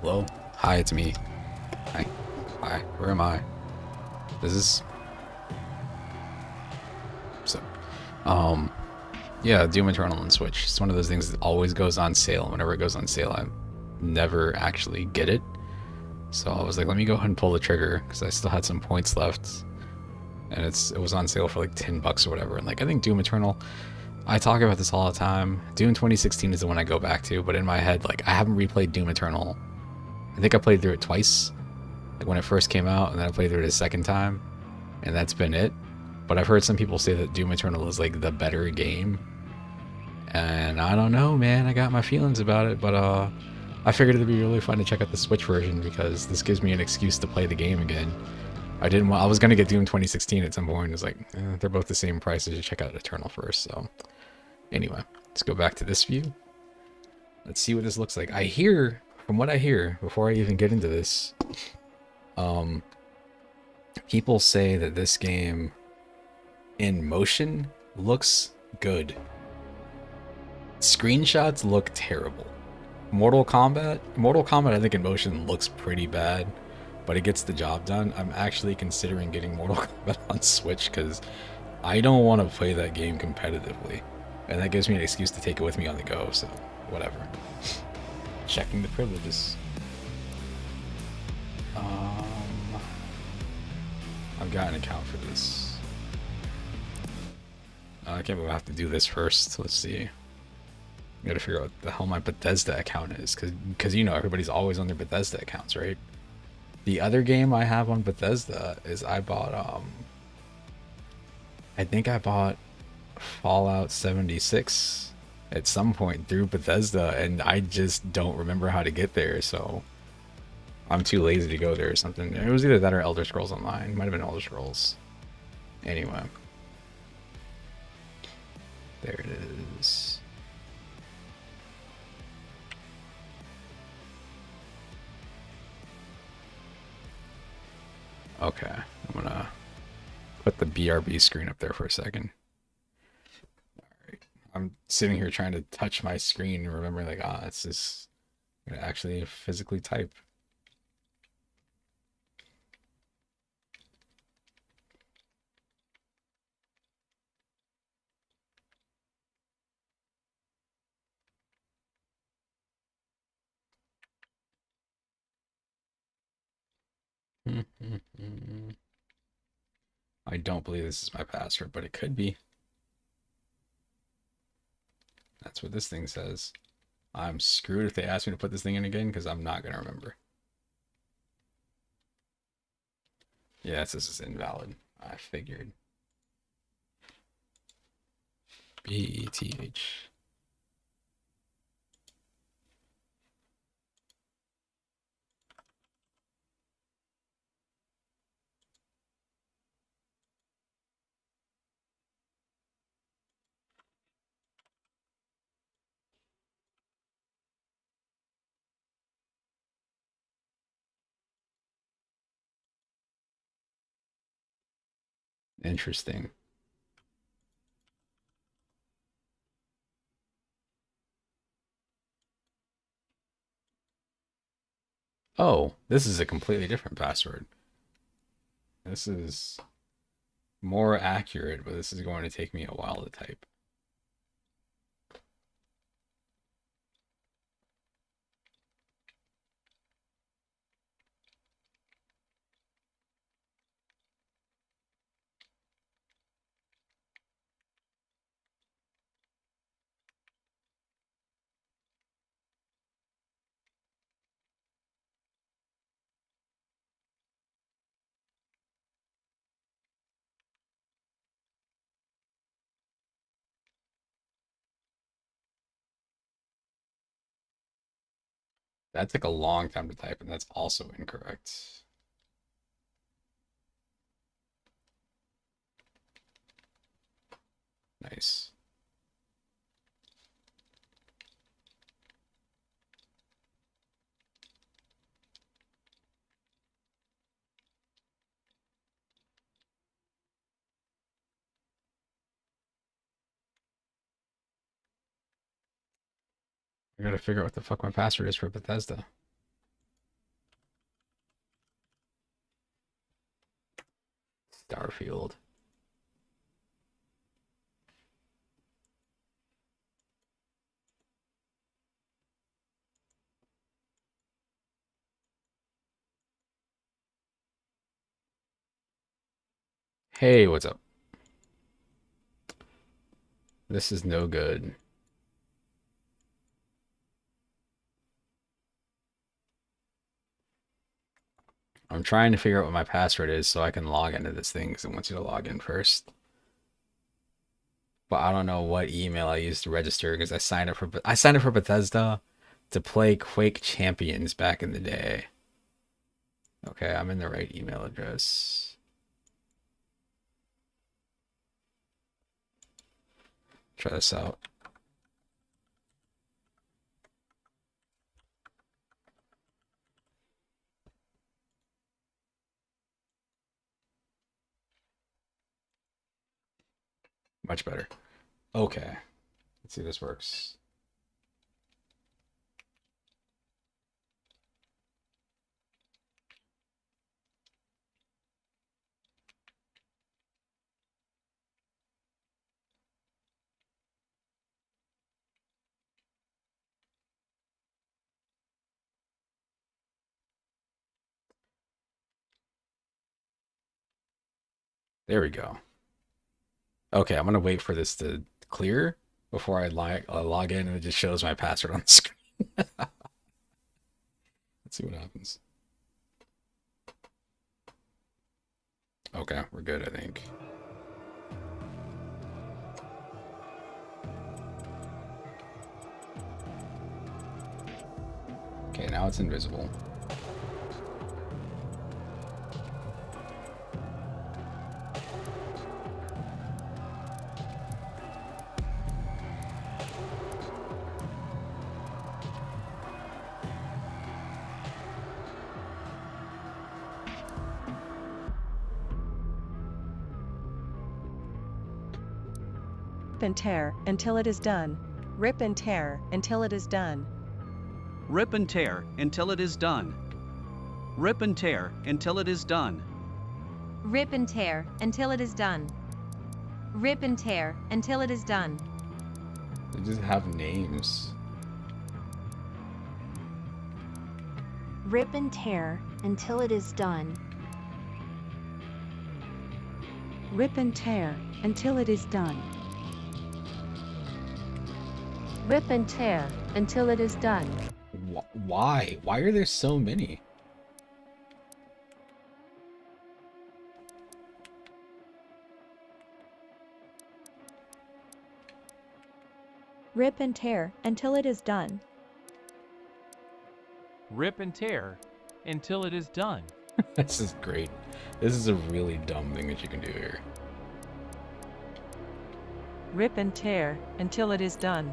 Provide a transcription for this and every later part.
Hello? Hi, it's me. Hi. Hi. Where am I? This is so um yeah, Doom Eternal on Switch. It's one of those things that always goes on sale. Whenever it goes on sale, I never actually get it. So I was like, let me go ahead and pull the trigger because I still had some points left. And it was on sale for like $10 or whatever. And like I think Doom Eternal, I talk about this all the time. Doom 2016 is the one I go back to, but in my head, like I haven't replayed Doom Eternal. I think I played through it twice. Like when it first came out, and then I played through it a second time, and that's been it. But I've heard some people say that Doom Eternal is like the better game, and I don't know, man. I got my feelings about it, but I figured it'd be really fun to check out the Switch version because this gives me an excuse to play the game again. I didn't want. I was gonna get Doom 2016 at some point. It was like they're both the same price. I should check out Eternal first. So anyway, let's go back to this view. Let's see what this looks like. I hear, from what I hear, before I even get into this, um, people say that this game in motion looks good. Screenshots look terrible. Mortal Kombat I think in motion looks pretty bad, but it gets the job done. I'm actually considering getting Mortal Kombat on Switch because I don't want to play that game competitively. And that gives me an excuse to take it with me on the go, so whatever. Checking the privileges. I've got an account for this. I can't believe I have to do this first. Let's see. I gotta figure out what the hell my Bethesda account is, because you know everybody's always on their Bethesda accounts, right? The other game I have on Bethesda is I bought I think I bought Fallout 76 at some point through Bethesda, and I just don't remember how to get there, so I'm too lazy to go there or something. It was either that or Elder Scrolls Online. It might have been Elder Scrolls. Anyway, there it is. Okay, I'm gonna put the BRB screen up there for a second. Alright. I'm sitting here trying to touch my screen and remember like, it's just I'm gonna actually physically type. I don't believe this is my password, but it could be. That's what this thing says. I'm screwed if they ask me to put this thing in again because I'm not gonna remember. Yes, this is invalid. I figured. BETH. Interesting. Oh, this is a completely different password. This is more accurate, but this is going to take me a while to type. That took a long time to type, and that's also incorrect. Nice. I gotta figure out what the fuck my password is for Bethesda. Starfield. Hey, what's up? This is no good. I'm trying to figure out what my password is so I can log into this thing because it wants you to log in first. But I don't know what email I used to register because I signed up for Bethesda to play Quake Champions back in the day. Okay, I'm in the right email address. Try this out. Much better. Okay. Let's see if this works. There we go. Okay, I'm gonna wait for this to clear before I log in and it just shows my password on the screen. Let's see what happens. Okay, we're good, I think. Okay, now it's invisible. And tear until it is done. Rip and tear until it is done. Rip and tear until it is done. Rip and tear until it is done. Rip and tear until it is done. Rip and tear until it is done. They just have names. Rip and tear until it is done. Rip and tear until it is done. Rip and tear until it is done. Why? Why are there so many? Rip and tear until it is done. Rip and tear until it is done. This is great. This is a really dumb thing that you can do here. Rip and tear until it is done.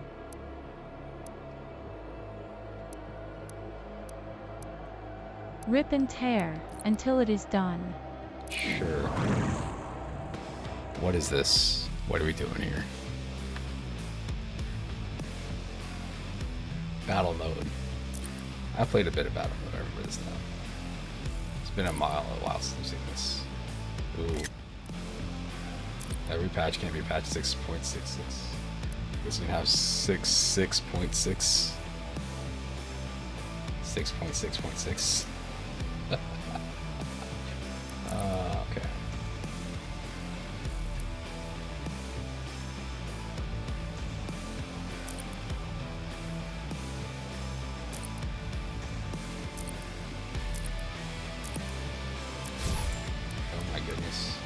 Rip and tear until it is done. Sure. What is this? What are we doing here? Battle mode. I played a bit of battle mode. I remember this now. It's been a while since I've seen this. Ooh. Every patch can't be patch 6.66. This can have 6.6. 6.6.6. Okay. Oh my goodness.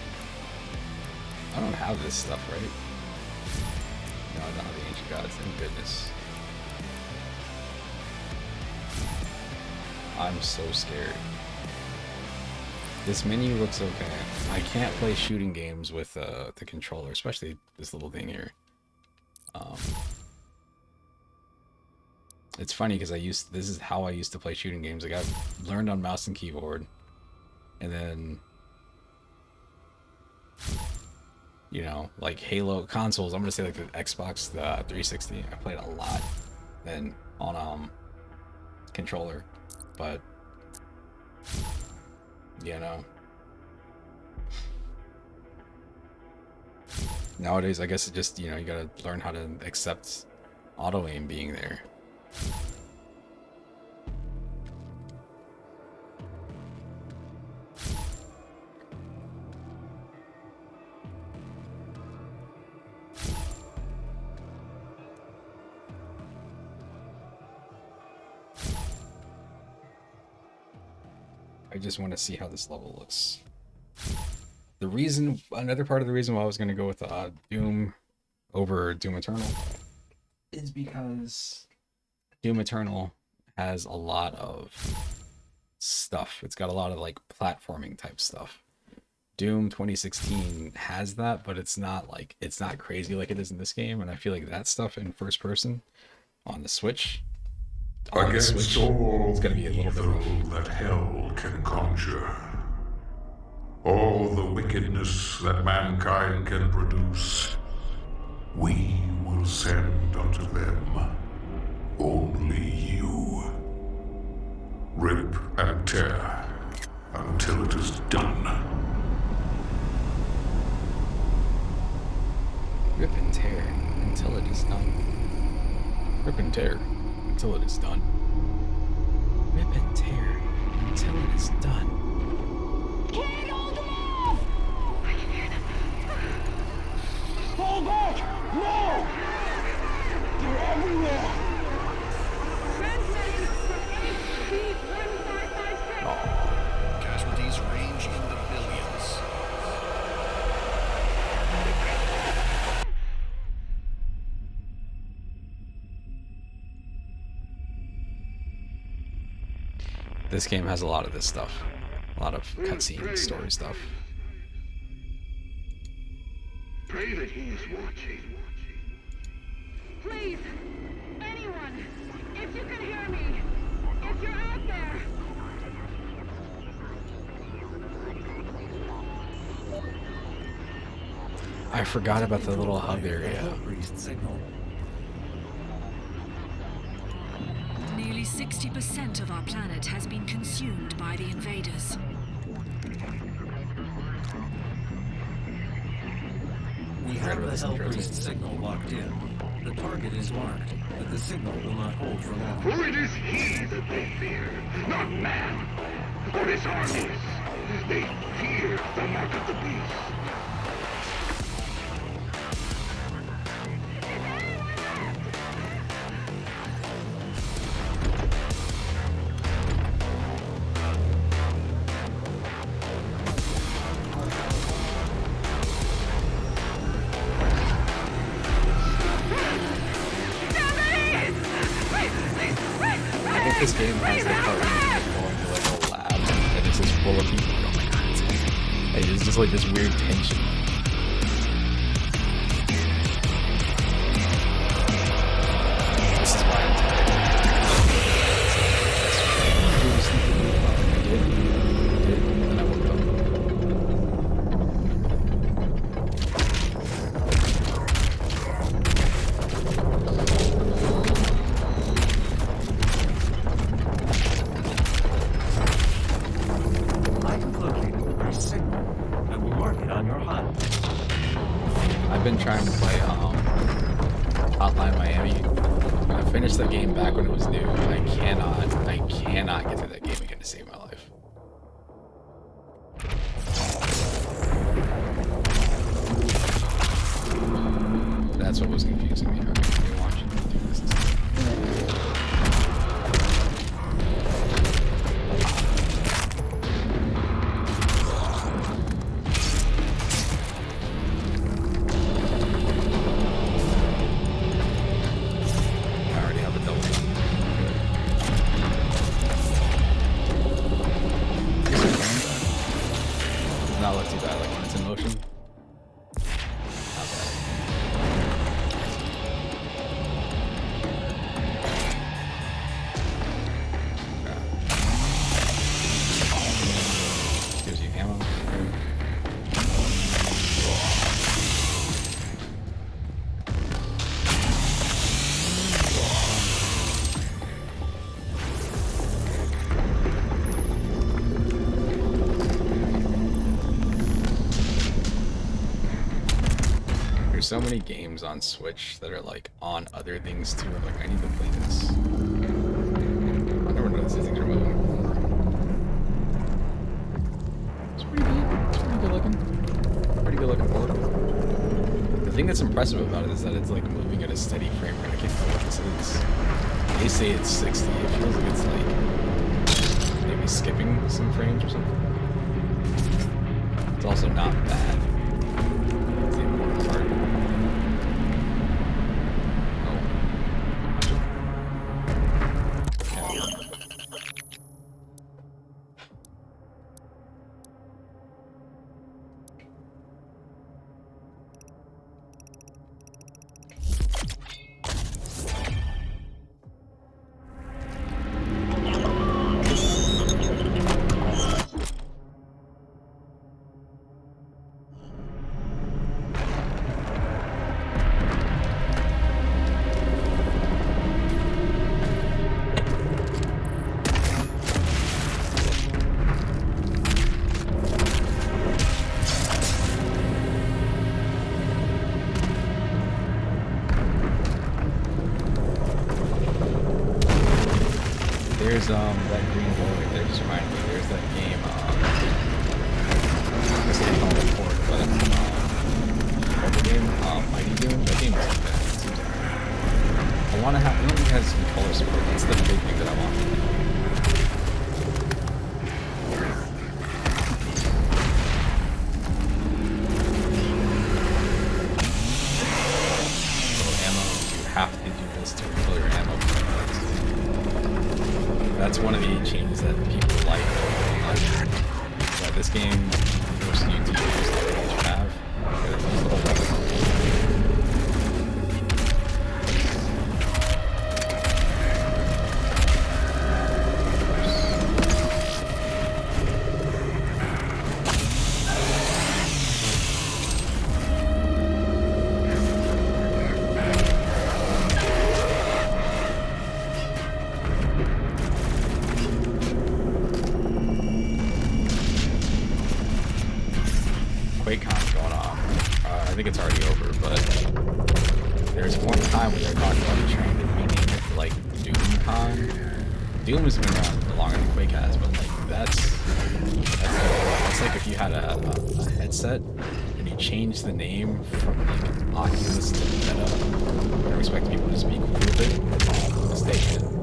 I don't have this stuff, right? No, I don't have the ancient gods. Thank goodness. I'm so scared. This menu looks okay. I can't play shooting games with the controller, especially this little thing here. It's funny because this is how I used to play shooting games. Like I've learned on mouse and keyboard, and then you know, like Halo consoles. I'm gonna say like the Xbox, the 360. I played a lot then on controller, but you know, Nowadays, I guess it just, you know, you gotta learn how to accept auto aim being there. I just want to see how this level looks. Another part of the reason why I was going to go with Doom over Doom Eternal is because Doom Eternal has a lot of stuff. It's got a lot of like platforming type stuff. Doom 2016 has that, but it's not crazy like it is in this game, and I feel like that stuff in first person on the Switch, Against all it's gonna be a little bit rough. evil that hell can conjure, all the wickedness that mankind can produce, we will send unto them only you. Rip and tear until it is done. Rip and tear until it is done. Rip and tear until it is done. Rip and tear until it is done. Can't hold them off! I can hear them. Hold back! No! They're everywhere! Transmitting from HB-1556. Casualties range in the billions. This game has a lot of this stuff. A lot of cutscene story stuff. Pray that he is watching. Please, anyone, if you can hear me, if you're out there. I forgot about the little hub area. Nearly 60% of our planet has been consumed by the invaders. We have the Hellpriest signal locked in. The target is marked, but the signal will not hold for long. For it is he that they fear, not man, or his armies. They fear the mark of the beast. This game has the part where you can go into like a lab and it's just full of people. Oh my god, it's just like this weird tension. This is why I'm tired. I did, and I woke up. I've been trying to play Hotline Miami. I finished that game back when it was new. I cannot get through that game again to save my life. That's what was confusing me. Okay, let me watch it. Not look too bad, like when it's in motion. Not bad. so many games on Switch that are like on other things too. I'm like, I need to play this. I never noticed these things are moving. It's pretty good. It's pretty good looking. Pretty good looking board. The thing that's impressive about it is that it's like moving at a steady frame rate. I can't tell what this is. They say it's 60. It feels like it's like maybe skipping some frames or something. It's also not bad. That's the important part. There's that green boy right there just reminded me. There's that game. I guess they call it port, but mobile game. Mighty Doom. That game is like that. It seems like I want to have. I don't think it has some color support. That's the big thing that I want. So ammo. You have to do this to refill your ammo. That's one of the changes that people like very much. That this game forces you to use everything that you have. There's these little weapons. QuakeCon's going on. I think it's already over, but there's one time when they're talking about trying to rename it like DoomCon. Doom has been around longer than Quake has, but like that's like if you had a headset and you changed the name from like Oculus to Meta. I expect people to just be cool with it. That's a mistake.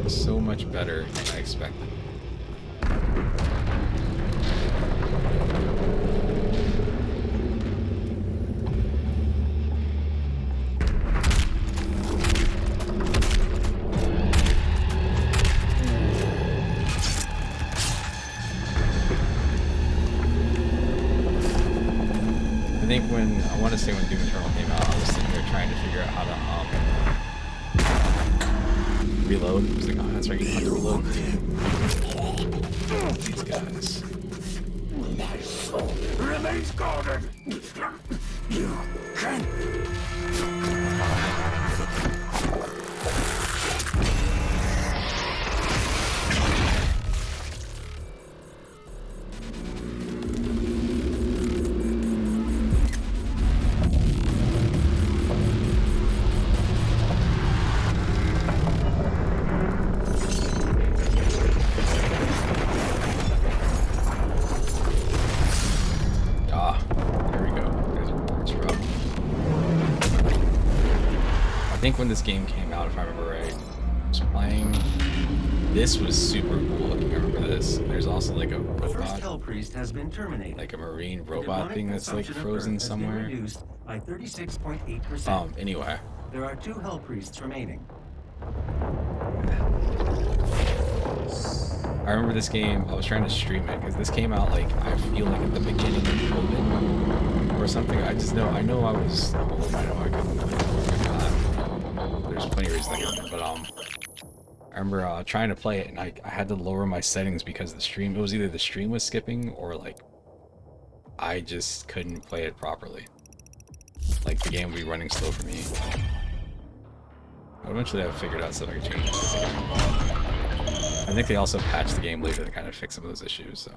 So much better than I expected. I think I want to say when Doom Eternal came out, I was sitting there trying to figure out how to reload. I was like, oh, that's right, you don't have to reload. These guys. My soul remains guarded. You can't. I think when this game came out, if I remember right, I was playing. This was super cool looking. I remember this. There's also like a robot, the first Hell Priest has been terminated. Like a marine robot thing that's like frozen somewhere. Reduced by 36.8%. Anyway. There are 2 Hell Priests remaining. I remember this game. I was trying to stream it because this came out like I feel like at the beginning of COVID or something. I know I was. I know I couldn't. There's plenty of reasons I couldn't, but I I remember trying to play it, and I had to lower my settings because the stream, it was either the stream was skipping or like I just couldn't play it properly. Like the game would be running slow for me. Eventually I figured out something I could change it. I think they also patched the game later to kind of fix some of those issues, so.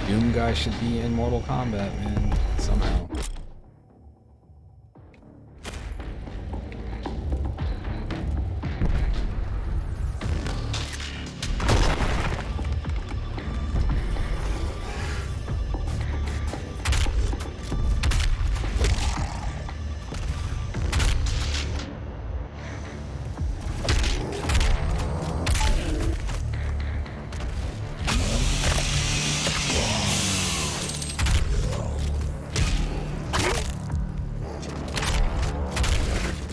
Doom guy should be in Mortal Kombat, man, somehow.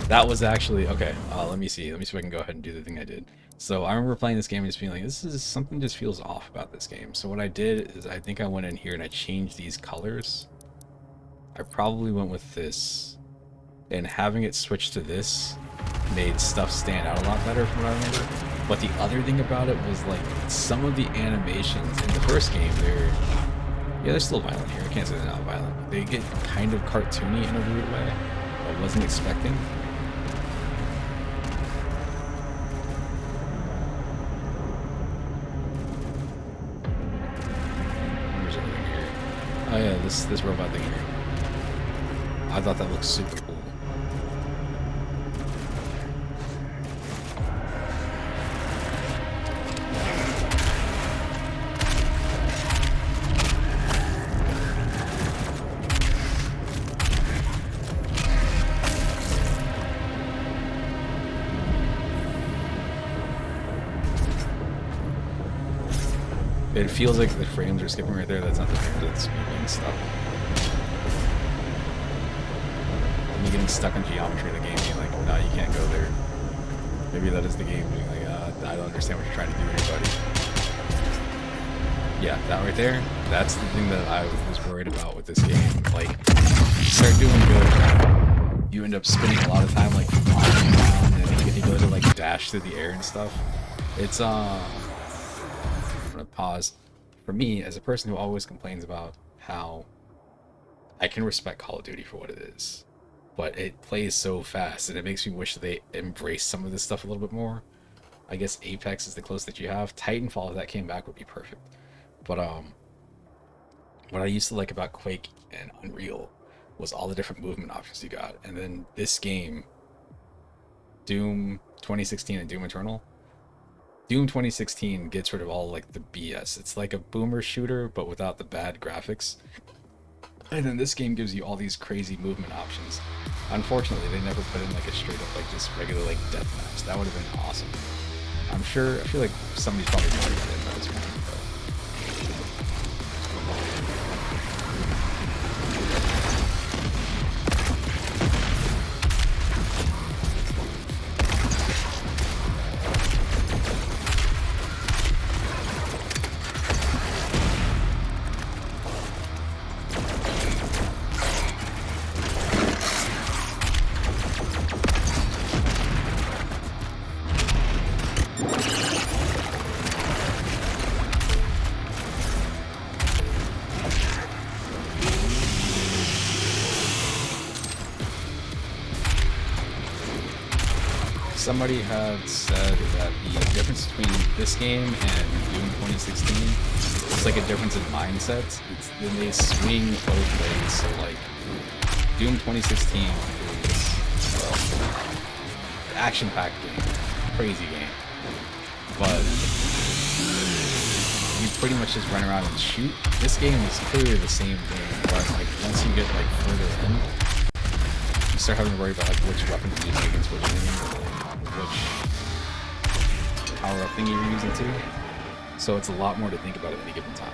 That was actually okay. Let me see if I can go ahead and do the thing I did. So I remember playing this game and just being like, this is something just feels off about this game. So what I did is I think I went in here and I changed these colors. I probably went with this, and having it switch to this made stuff stand out a lot better from what I remember. But the other thing about it was like some of the animations in the first game, they're still violent here. I can't say they're not violent, but they get kind of cartoony in a weird way I wasn't expecting. Oh yeah, this robot thing here. I thought that looked super cool. It feels like the frames are skipping right there. That's not the frame that's moving stuff. And you're getting stuck in geometry in the game, being like, no, you can't go there. Maybe that is the game being like, I don't understand what you're trying to do here, buddy. Yeah, that right there, that's the thing that I was worried about with this game. Like, you start doing good, you end up spending a lot of time like flying around, and then you go to like dash through the air and stuff. It's pause. For me, as a person who always complains about how I can respect Call of Duty for what it is, but it plays so fast and it makes me wish they embrace some of this stuff a little bit more. I guess Apex is the closest that you have. Titanfall, if that came back, would be perfect. But what I used to like about Quake and Unreal was all the different movement options you got. And then this game, Doom 2016 and Doom Eternal, Doom 2016 gets rid of all like the BS. It's like a boomer shooter, but without the bad graphics. And then this game gives you all these crazy movement options. Unfortunately, they never put in like a straight up like just regular like deathmatch. That would have been awesome. I feel like somebody's probably talking about it by this point. Somebody had said that the difference between this game and Doom 2016 is like a difference in mindsets. Then they swing both ways. So like Doom 2016 is action-packed game, crazy game, but you pretty much just run around and shoot. This game is clearly the same thing, but like once you get like further in, you start having to worry about like which weapon to use against which enemy, which power-up thing you're using too. So it's a lot more to think about at any given time.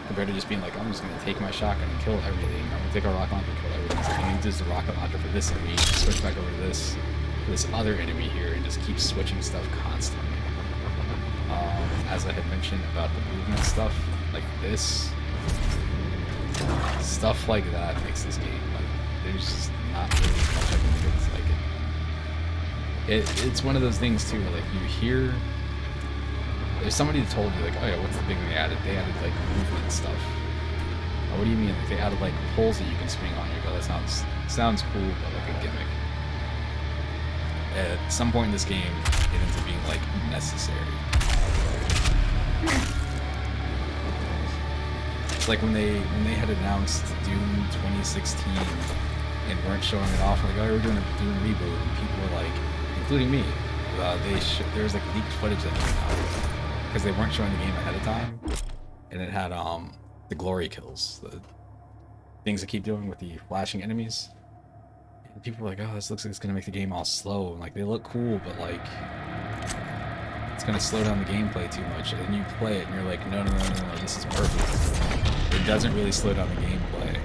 compared to just being like, I'm just gonna take my shotgun and kill everything. I'm gonna take a rocket launcher and kill everything. So I'm gonna use the rocket launcher for this enemy, switch back over to this other enemy here, and just keep switching stuff constantly. As I had mentioned about the movement stuff, like this, stuff like that makes this game, like, there's just not really much I can do to like it. It's one of those things too, where, like, you hear, if somebody told you, like, oh yeah, what's the big thing they added? They added, like, movement stuff. Oh, what do you mean? Like, they added, like, poles that you can swing on. You go, that sounds cool, but like a gimmick. At some point in this game, it ends up being, like, necessary. It's like when they had announced Doom 2016 and weren't showing it off, like, oh, we're doing a Doom reboot, and people were like, including me, there was like leaked footage that came out because they weren't showing the game ahead of time, and it had the glory kills, the things that keep doing with the flashing enemies. And people were like, oh, this looks like it's gonna make the game all slow, and like they look cool, but like it's gonna slow down the gameplay too much. And then you play it and you're like, no, this is perfect. It doesn't really slow down the gameplay.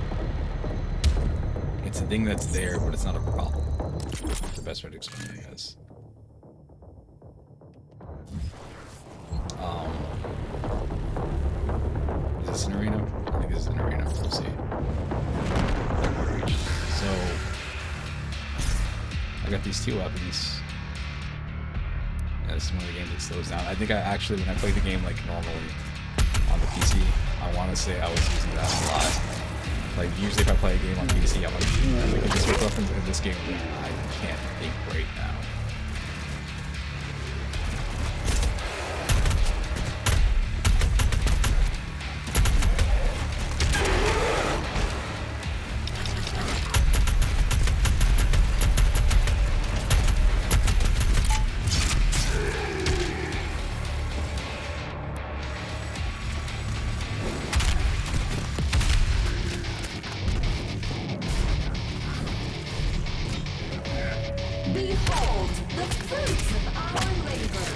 It's a thing that's there, but it's not a problem. That's the best way to explain it, I guess. Is this an arena? I think this is an arena. We'll see. So I got these two weapons. Yeah, this is one of the games that slows down. I think I actually, when I play the game like normally on the PC, I want to say I was using that a lot. Like usually if I play a game on PC, I'm like, I can switch weapons in this game. I can't think right now. Behold the fruits of our labor.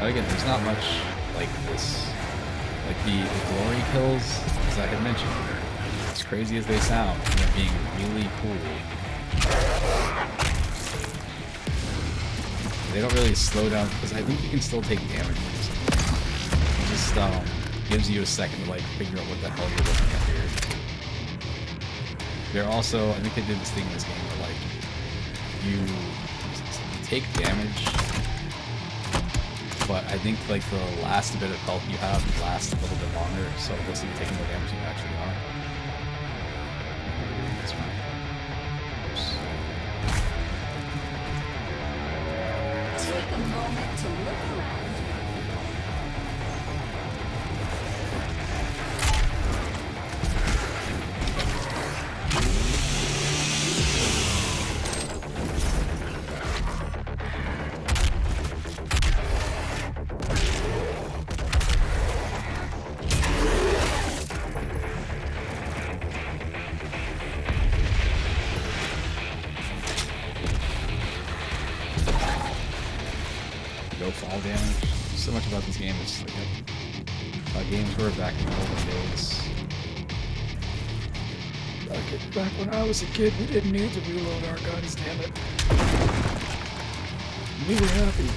Again, there's not much like this. Like the glory kills, as I had mentioned, as crazy as they sound, end up being really cool. They don't really slow down, because I think you can still take damage. It just gives you a second to like figure out what the hell you're looking at here. They're also, I think they did this thing in this game where like you take damage, but I think like the last bit of health you have lasts a little bit longer, so it looks like you're taking more damage than you actually are. That's fine. Oops. Take a moment to look around. so much about this game. It's like games were back in the olden days. Back when I was a kid, we didn't need to reload our guns, damn it. We were happy.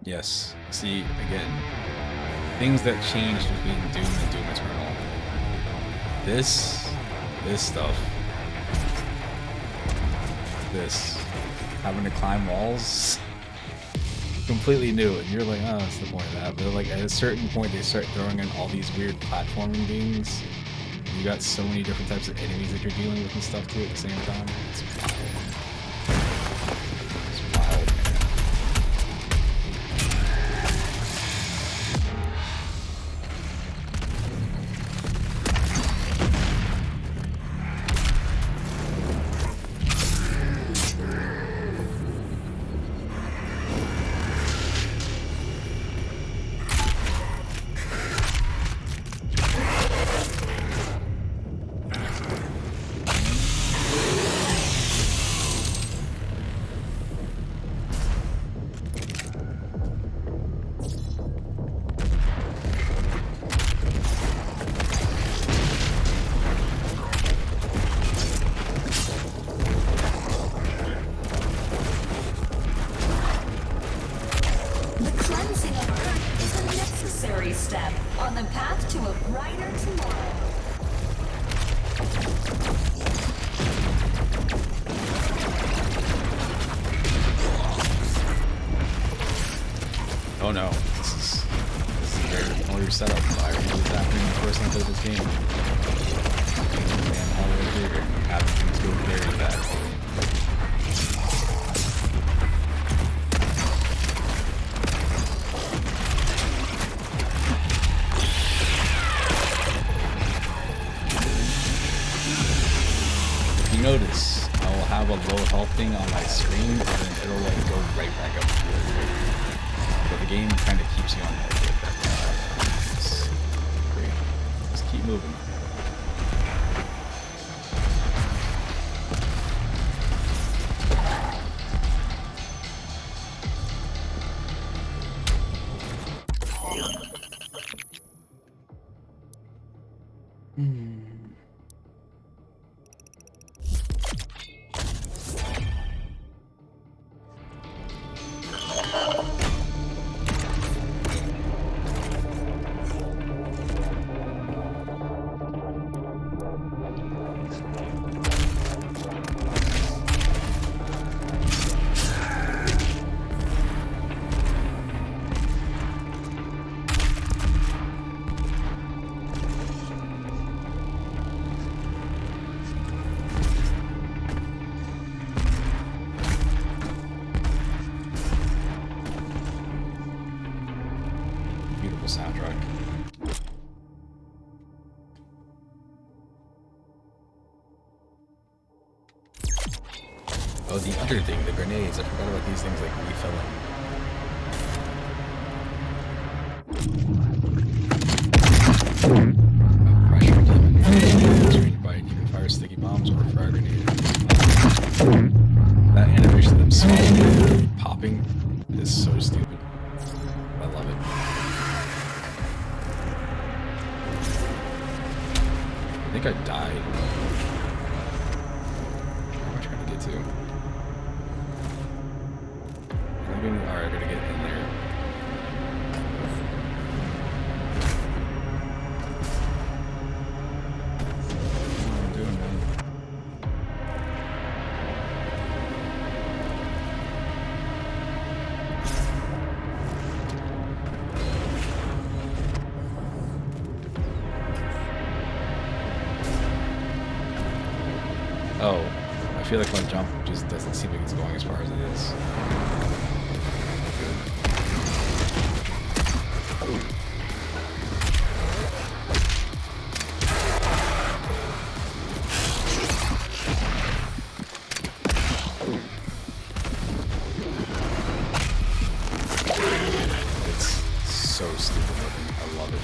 Yes. See, again, things that changed between Doom and Doom Eternal. This stuff. This. Having to climb walls. Completely new, and you're like, oh, that's the point of that. But like, at a certain point, they start throwing in all these weird platforming things. You got so many different types of enemies that you're dealing with and stuff too at the same time. It's wild. It's wild, man. Step on the path to a brighter tomorrow. Oh no, this is very familiar setup. I remember this happening the first time I played this game. Man, all the way through and having things go very bad. Notice I will have a low health thing on my screen and then it'll like go right back up to it. But the game kind of keeps you on edge like that. It's great. Just keep moving. Soundtrack. Oh, the other thing, the grenades. I forgot about these things like refilling. Pressure demon. Trained by even fire sticky bombs or frag grenade. That animation of them swallowing, popping is so stupid. I love it. I think I died. What am I trying to get to? Alright, I gotta get in there. What am I doing, man? Oh, I feel like my jump just doesn't seem like it's going as far as it is. It's so stupid looking. I love it.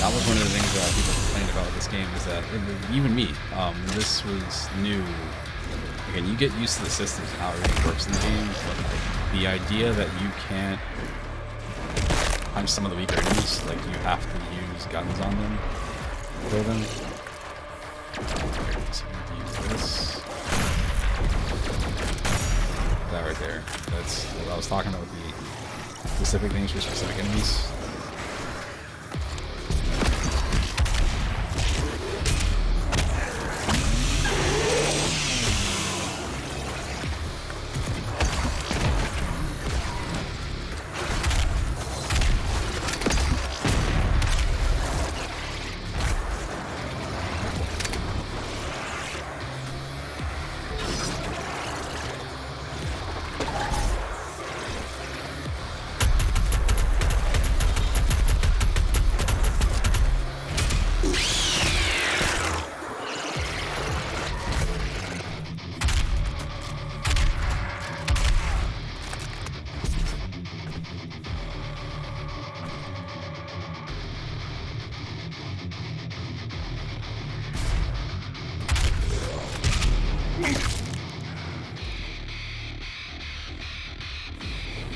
That was one of the things that people complained about with this game, is that, even me, this was new. Again, you get used to the systems and how everything works in the game, but like, the idea that you can't punch some of the weaker enemies, like you have to use guns on them, kill them. So I need to use this. That right there. That's what I was talking about, the specific things for specific enemies.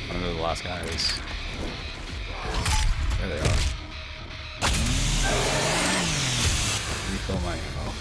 I don't know who the last guy is. There they are. Refill my ammo.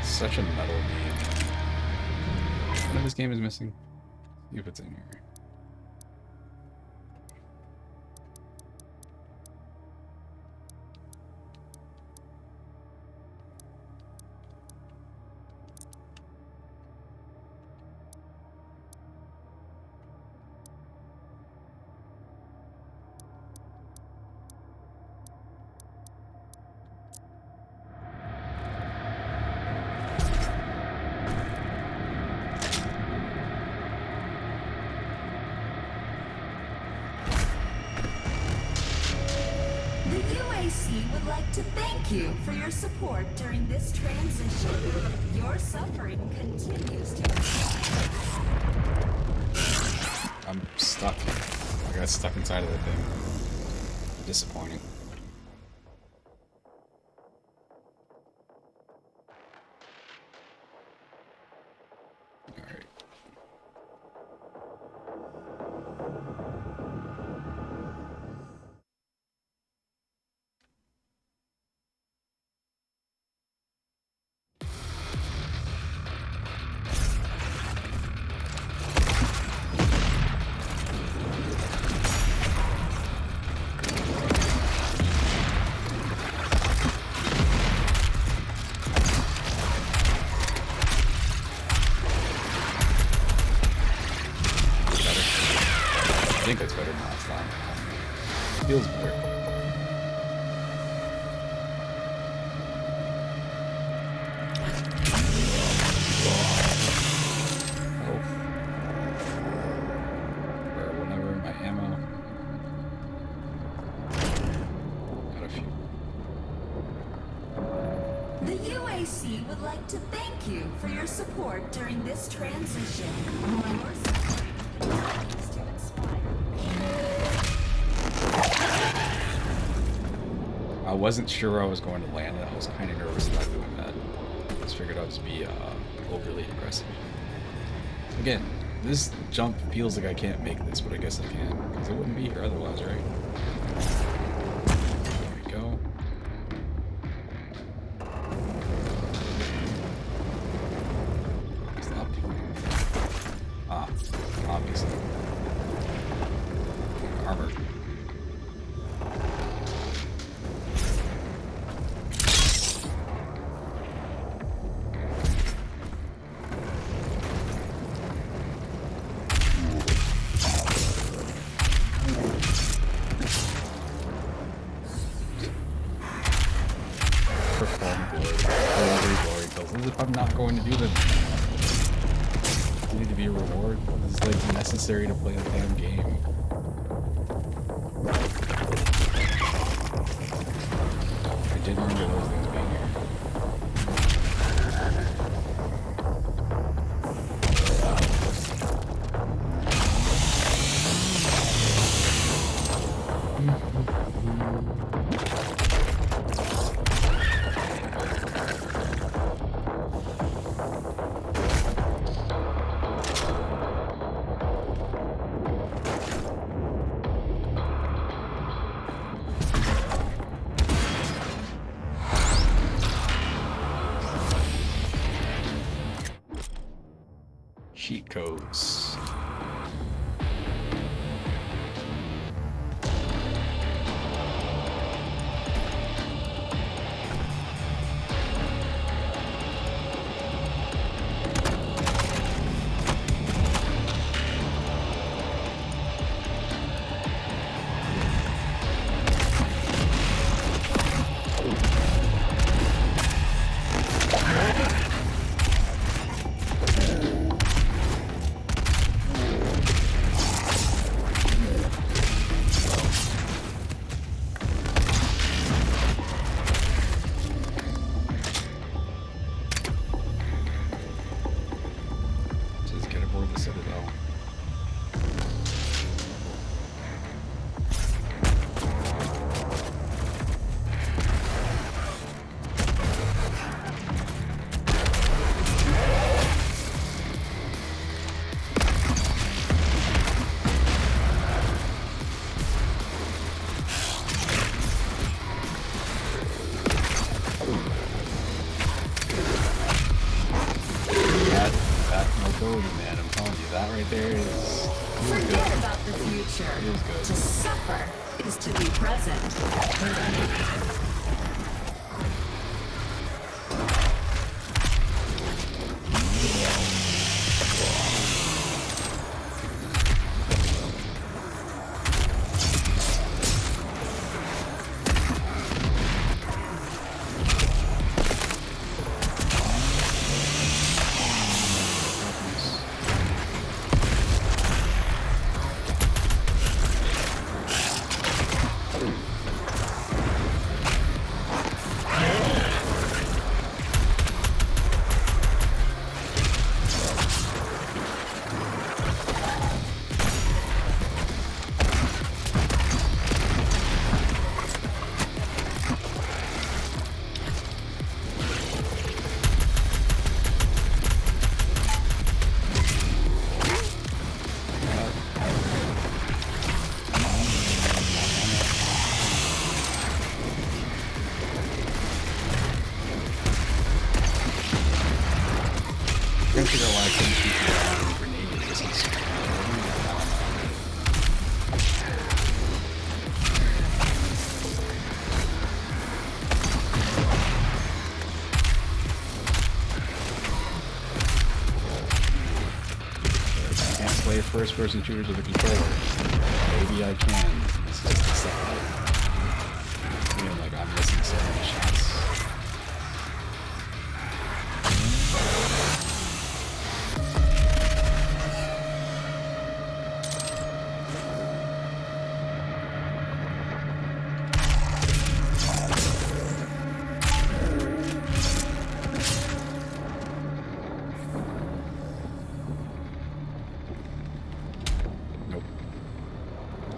Such a metal game. What this game is missing? See if it's in here. UAC would like to thank you for your support during this transition. Your suffering continues to... I'm stuck. I got stuck inside of the thing. Disappointing. think that's better than last time. Feels better. Or whatever, my ammo. Got a few. The UAC would like to thank you for your support during this transition. Your support continues to inspire. I wasn't sure where I was going to land, and I was kind of nervous about doing that. I just figured I'd just be overly aggressive. Again, this jump feels like I can't make this, but I guess I can, because it wouldn't be here otherwise, right? There we go. Stop. Ah, obviously. Armor. If I'm not going to do them, need to be a reward. This is like necessary to play the damn game. I didn't remember those things being here. Cheat codes. Man, I'm telling you, that right there is Forget about the future. Feels good. To suffer is to be present. Can't figure out why I couldn't shoot you around grenade distance. Can't play first-person shooters with a controller. Maybe I can. This is acceptable. I mean, like, I'm missing so many shots.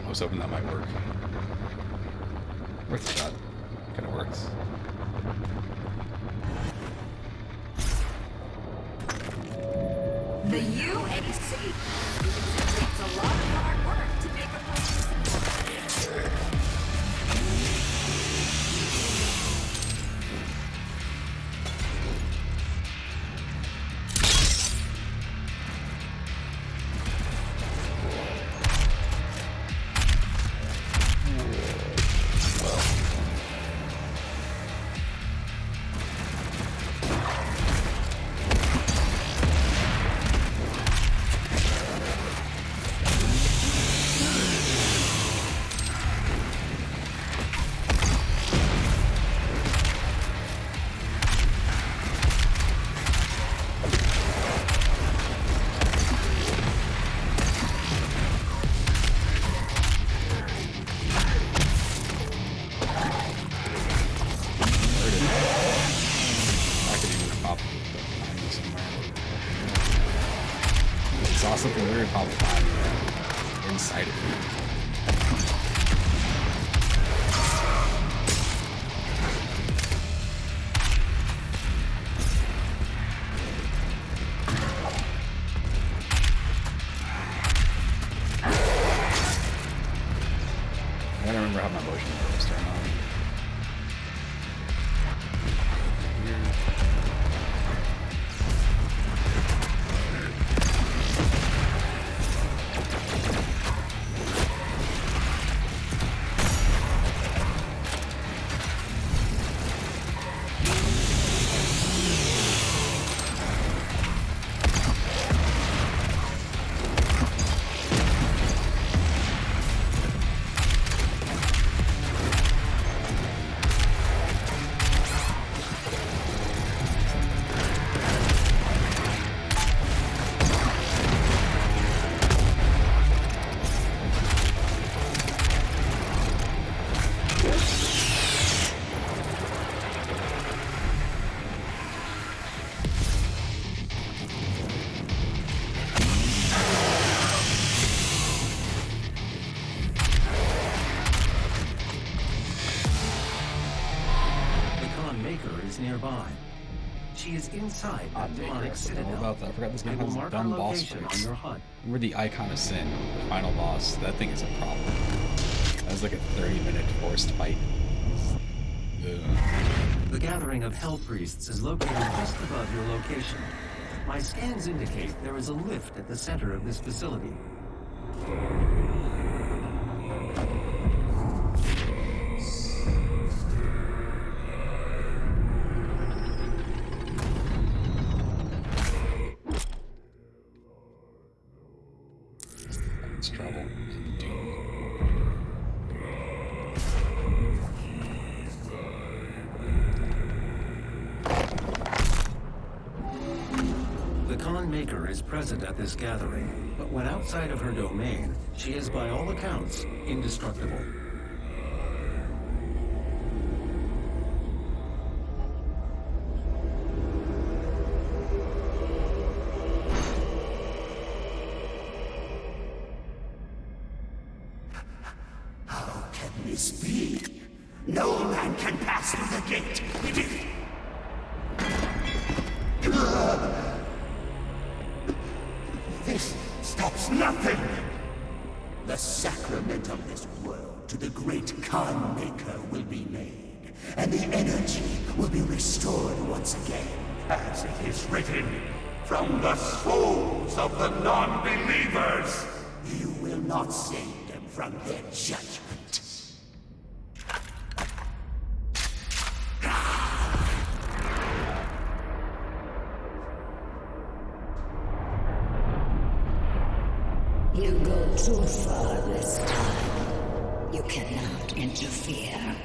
I was hoping that might work. Worth a shot. Kinda works. The UAC. It takes a lot of hard work to make a place. Saw something weird pop by inside of me. I don't remember how my motion was turned on. Nearby. She is inside that demonic citadel. About that. I forgot this game has mark dumb her boss location fights. on your HUD. Remember the Icon of Sin, the final boss? That thing is a problem. That was like a 30-minute forced fight. Ugh. The gathering of Hell Priests is located just above your location. My scans indicate there is a lift at the center of this facility. It's trouble. The Khan Maker is present at this gathering, but when outside of her domain, she is by all accounts indestructible. How can this be? No man can pass through the gate. It is... This stops nothing. The sacrament of this world to the great Khan Maker will be made, and the energy will be restored once again. As it is written, from the souls of the non-believers, you will not save them from their judgment. You go too far this time. You cannot interfere.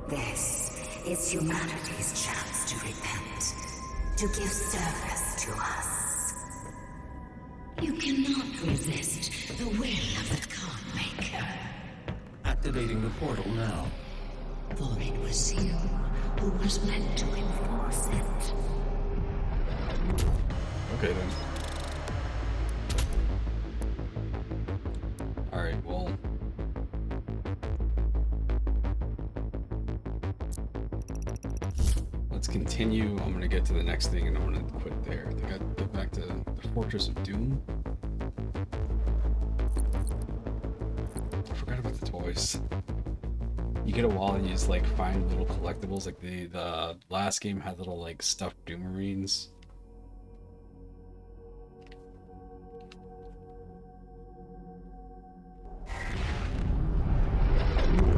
This is humanity's chance to repent, to give service to us. You cannot resist the will of the Calm-Maker. Activating the portal now. For it was you who was meant to enforce it. Okay then. Alright, well. Let's continue. I'm gonna get to the next thing and I'm gonna quit there. I think I'd get back to the Fortress of Doom. I forgot about the toys. You get a wall and you just like find little collectibles. Like the last game had little like stuffed Doomarines.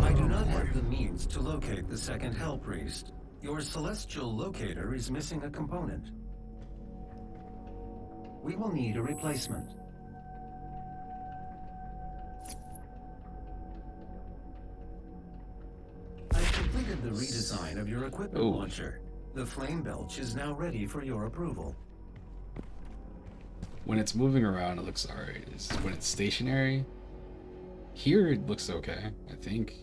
I do not have the means to locate the second Hell Priest. Your celestial locator is missing a component. We will need a replacement. I've completed the redesign of your equipment launcher. The flame belch is now ready for your approval. When it's moving around, it looks alright. When it's stationary, here it looks okay, I think.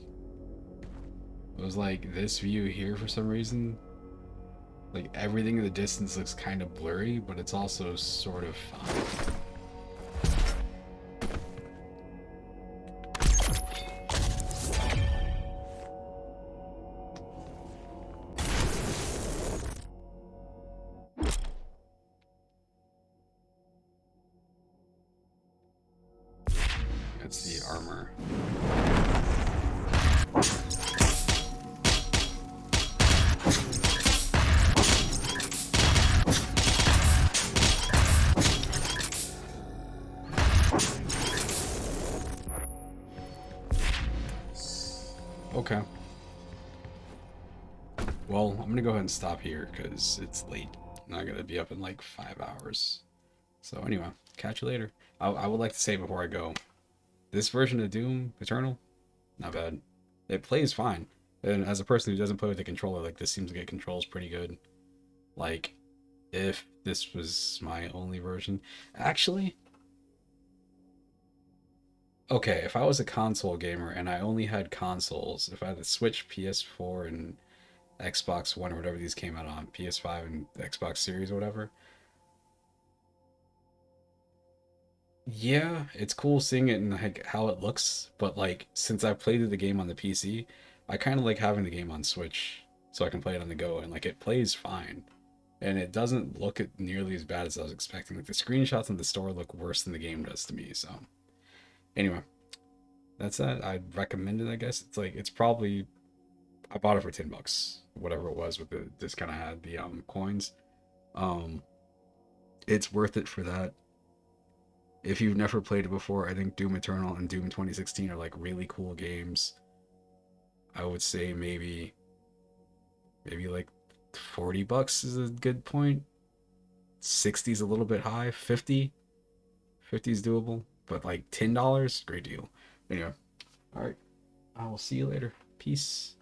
It was like this view here for some reason. Like everything in the distance looks kind of blurry, but it's also sort of fine. That's the armor. Okay. Well, I'm gonna go ahead and stop here because it's late. I'm not gonna be up in like 5 hours. So anyway, catch you later. I would like to say before I go, this version of Doom Eternal, not bad. It plays fine. And as a person who doesn't play with the controller, like this seems like it controls pretty good. Like, if this was my only version. Actually, okay, if I was a console gamer and I only had consoles, if I had the Switch, PS4, and Xbox One or whatever these came out on, PS5 and Xbox Series or whatever. Yeah, it's cool seeing it and like how it looks, but like since I played the game on the PC, I kind of like having the game on Switch so I can play it on the go, and like it plays fine. And it doesn't look nearly as bad as I was expecting. Like the screenshots in the store look worse than the game does to me, so anyway, that's that. I'd recommend it, I guess. It's like, it's probably, I bought it for $10, whatever it was with the discount I had, the coins. It's worth it for that. If you've never played it before, I think Doom Eternal and Doom 2016 are like really cool games. I would say maybe like $40 is a good point. 60 is a little bit high. 50 is doable. But like $10, great deal. Anyway, all right. I will see you later. Peace.